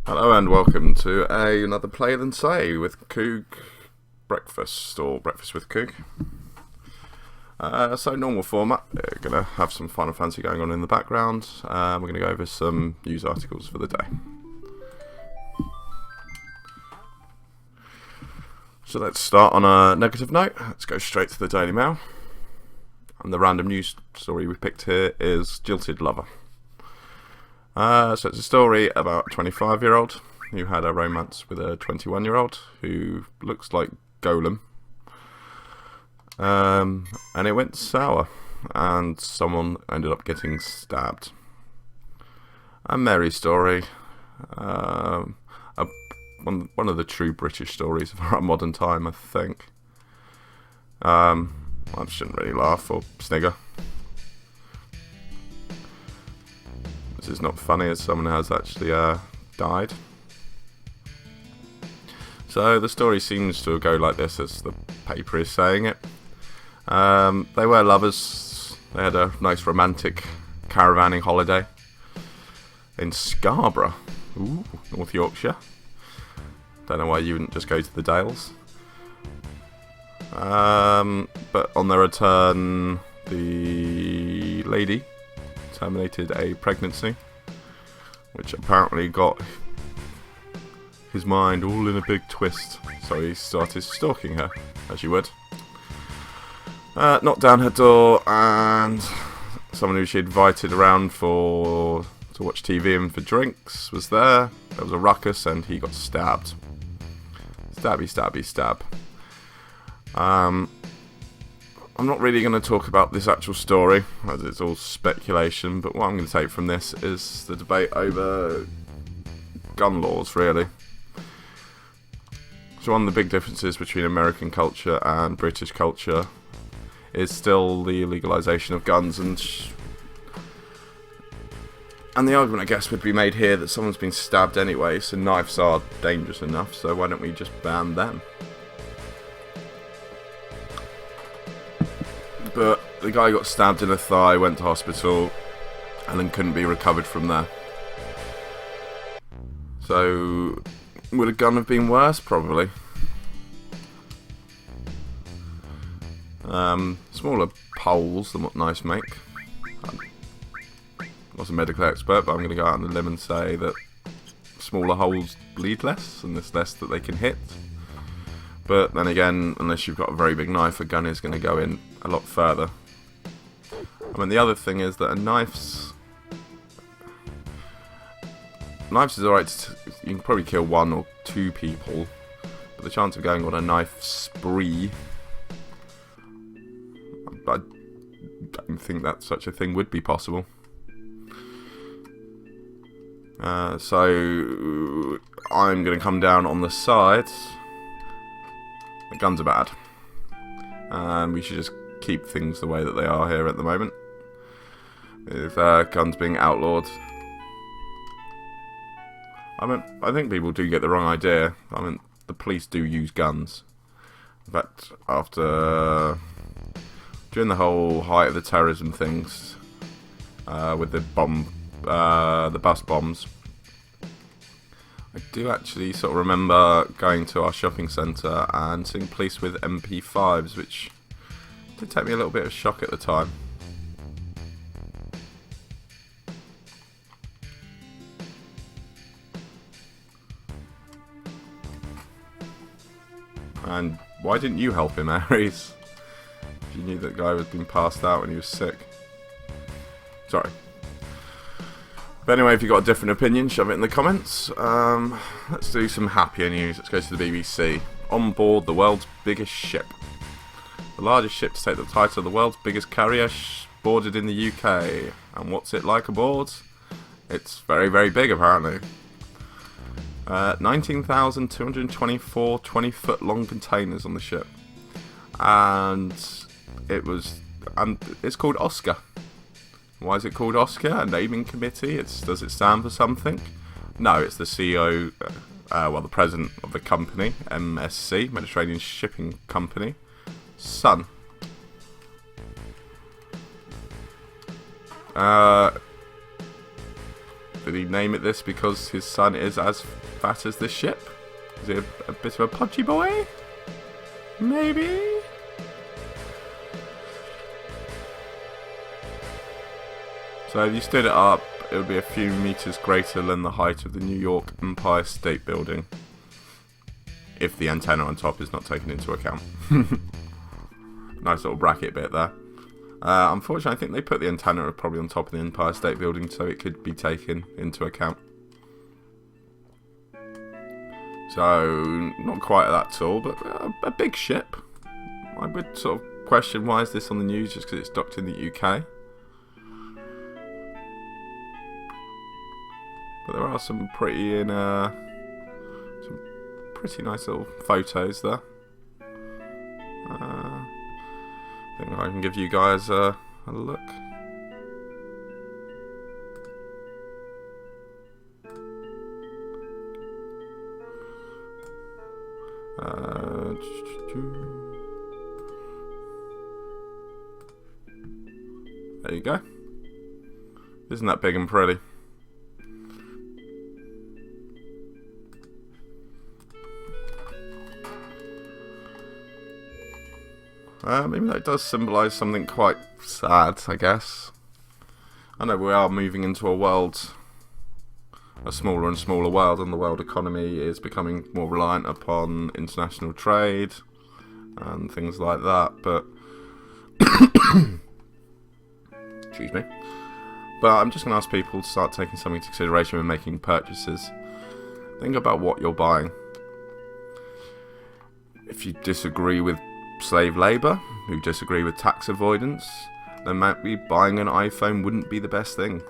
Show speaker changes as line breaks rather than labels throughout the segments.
Hello and welcome to another Play Than Say with Coug Breakfast, or Breakfast with Coug. So normal format, we're going to have some Final Fantasy going on in the background. We're going to go over some news articles for the day. So let's start on a negative note. Let's go straight to the Daily Mail. And the random news story we picked here is Jilted Lover. So it's a story about a 25-year-old who had a romance with a 21-year-old who looks like Golem. And it went sour, and someone ended up getting stabbed. A merry story. One of the true British stories of our modern time, I think. I shouldn't really laugh or snigger. This is not funny, as someone has actually died. So the story seems to go like this, as the paper is saying it. They were lovers. They had a nice romantic caravanning holiday in Scarborough, North Yorkshire. Don't know why you wouldn't just go to the Dales. But on their return, the lady terminated a pregnancy, which apparently got his mind all in a big twist, so he started stalking her, as you would. Knocked down her door, and someone who she invited around to watch TV and for drinks was there. There was a ruckus, and he got stabbed. Stabby, stabby, stab. I'm not really going to talk about this actual story, as it's all speculation, but what I'm going to take from this is the debate over gun laws, really. So one of the big differences between American culture and British culture is still the legalisation of guns, and the argument, I guess, would be made here that someone's been stabbed anyway, so knives are dangerous enough, so why don't we just ban them? But the guy got stabbed in the thigh, went to hospital, and then couldn't be recovered from there. So, would a gun have been worse? Probably. Smaller holes than what knives make. I'm not a medical expert, but I'm going to go out on a limb and say that smaller holes bleed less, and there's less that they can hit. But then again, unless you've got a very big knife, a gun is going to go in a lot further. I mean, the other thing is that knives is alright, you can probably kill 1 or 2 people, but the chance of going on a knife spree, I don't think that such a thing would be possible. So I'm going to come down on the side. The guns are bad, and we should just keep things the way that they are here at the moment, with guns being outlawed. I mean, I think people do get the wrong idea. I mean, the police do use guns. In fact, during the whole height of the terrorism things, with the bus bombs, I do actually sort of remember going to our shopping centre and seeing police with MP5s, which did take me a little bit of shock at the time. And why didn't you help him, Ares? If you knew that guy was being passed out when he was sick. Sorry. But anyway, if you've got a different opinion, shove it in the comments. Let's do some happier news. Let's go to the BBC. On board the world's biggest ship. The largest ship to take the title of the world's biggest carrier boarded in the UK. And what's it like aboard? It's very, very big, apparently. 19,224 20-foot long containers on the ship. And it's called Oscar. Why is it called Oscar? A naming committee? Does it stand for something? No, it's the CEO, the president of the company, MSC, Mediterranean Shipping Company, son. Did he name it this because his son is as fat as this ship? Is he a bit of a podgy boy? Maybe? So if you stood it up, it would be a few meters greater than the height of the New York Empire State Building. If the antenna on top is not taken into account. Nice little bracket bit there. Unfortunately, I think they put the antenna probably on top of the Empire State Building so it could be taken into account. So, not quite that tall, but a big ship. I would sort of question why is this on the news just because it's docked in the UK. But there are some pretty nice little photos there. I think I can give you guys a look. There you go. Isn't that big and pretty? Even though it does symbolise something quite sad, I guess. I know we are moving into a smaller and smaller world, and the world economy is becoming more reliant upon international trade and things like that, but excuse me. But I'm just going to ask people to start taking something into consideration when making purchases. Think about what you're buying. If you disagree with slave labour, who disagree with tax avoidance, then maybe buying an iPhone wouldn't be the best thing.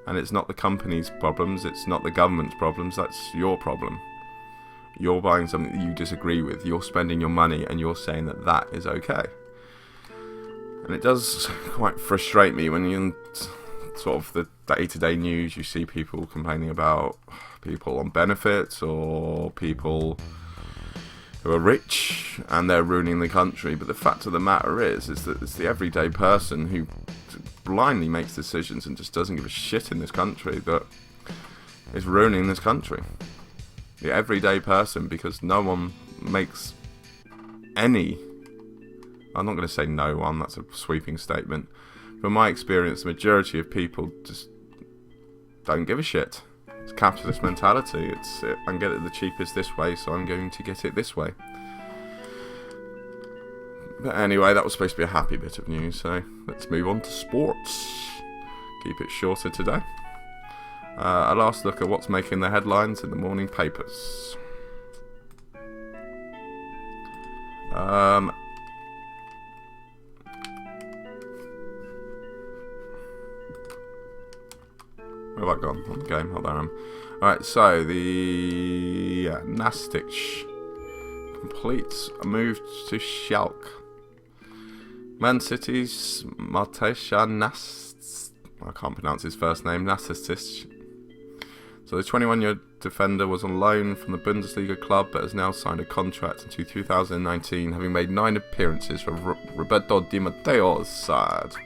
And it's not the company's problems, it's not the government's problems, that's your problem. You're buying something that you disagree with, you're spending your money and you're saying that that is okay. And it does quite frustrate me when in sort of the day-to-day news you see people complaining about people on benefits or people who are rich and they're ruining the country, but the fact of the matter is that it's the everyday person who blindly makes decisions and just doesn't give a shit in this country that is ruining this country. The everyday person, because no one makes any, I'm not going to say no one, that's a sweeping statement. From my experience, the majority of people just don't give a shit. It's capitalist mentality. I can get it the cheapest this way, so I'm going to get it this way. But anyway, that was supposed to be a happy bit of news, so let's move on to sports. Keep it shorter today. A last look at what's making the headlines in the morning papers. Where have I gone on the game? Oh, there I am. Alright, so the Nastic completes a move to Schalke. Man City's Matesha I can't pronounce his first name, Nastic. So the 21-year defender was on loan from the Bundesliga club but has now signed a contract until 2019, having made 9 appearances for Roberto Di Matteo's side.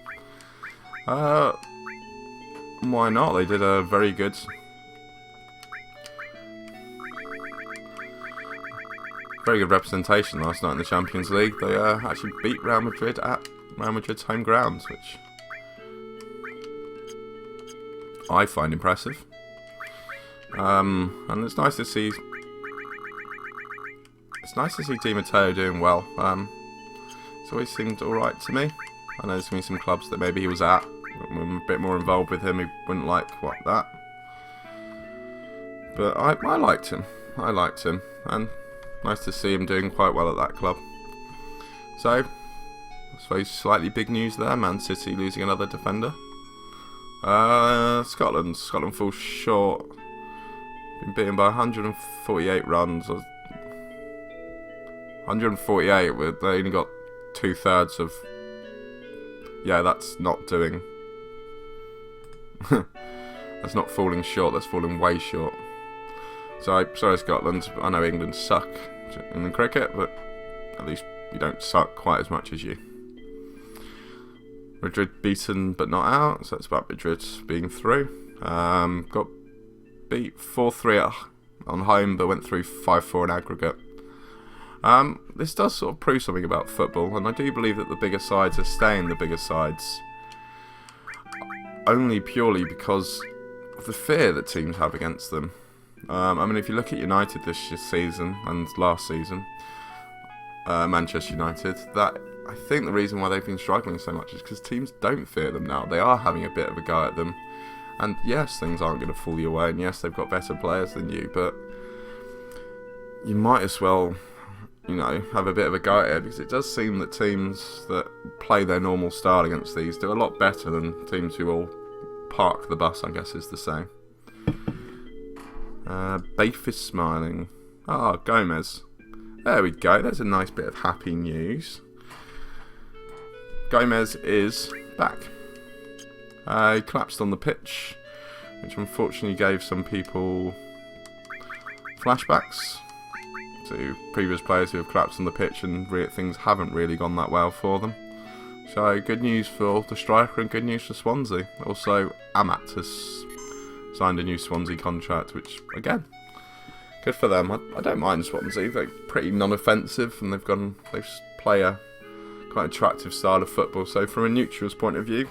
Why not? They did a very good representation last night in the Champions League. They actually beat Real Madrid at Real Madrid's home grounds, which I find impressive. And it's nice to see Di Matteo doing well. It's always seemed alright to me. I know there's been some clubs that maybe he was at, I'm a bit more involved with him, he wouldn't like that. But I liked him. And nice to see him doing quite well at that club. So, I suppose slightly big news there. Man City losing another defender. Scotland falls short. Been beaten by 148 runs. 148, they only got 2/3 of... Yeah, that's not doing... That's not falling short, that's falling way short. So, sorry Scotland, I know England suck in cricket, but at least you don't suck quite as much as you. Madrid beaten but not out, so that's about Madrid being through. Got beat 4-3 on home, but went through 5-4 in aggregate. This does sort of prove something about football, and I do believe that the bigger sides are staying the bigger sides, only purely because of the fear that teams have against them. I mean, if you look at United this season and last season, Manchester United, that I think the reason why they've been struggling so much is because teams don't fear them now. They are having a bit of a go at them, and yes, things aren't going to fall your way, and yes, they've got better players than you, but you might as well, have a bit of a go at it, because it does seem that teams that play their normal style against these do a lot better than teams who will park the bus, I guess is the saying. Bafe is smiling. Gomez. There we go, there's a nice bit of happy news. Gomez is back. He collapsed on the pitch, which unfortunately gave some people flashbacks to previous players who have collapsed on the pitch, and things haven't really gone that well for them. So good news for the striker and good news for Swansea. Also, Amat has signed a new Swansea contract, which, again, good for them. I don't mind Swansea. They're pretty non-offensive, and they play a quite attractive style of football. So from a neutral's point of view,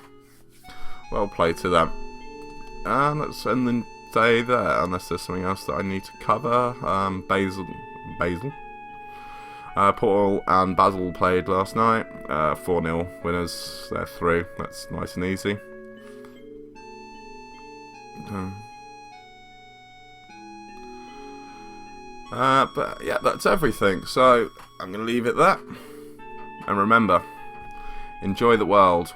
well played to them. And let's end the day there, unless there's something else that I need to cover. Basel. Portal and Basel played last night. 4-0 winners. They're through. That's nice and easy. But yeah, that's everything. So I'm going to leave it there. And remember, enjoy the world.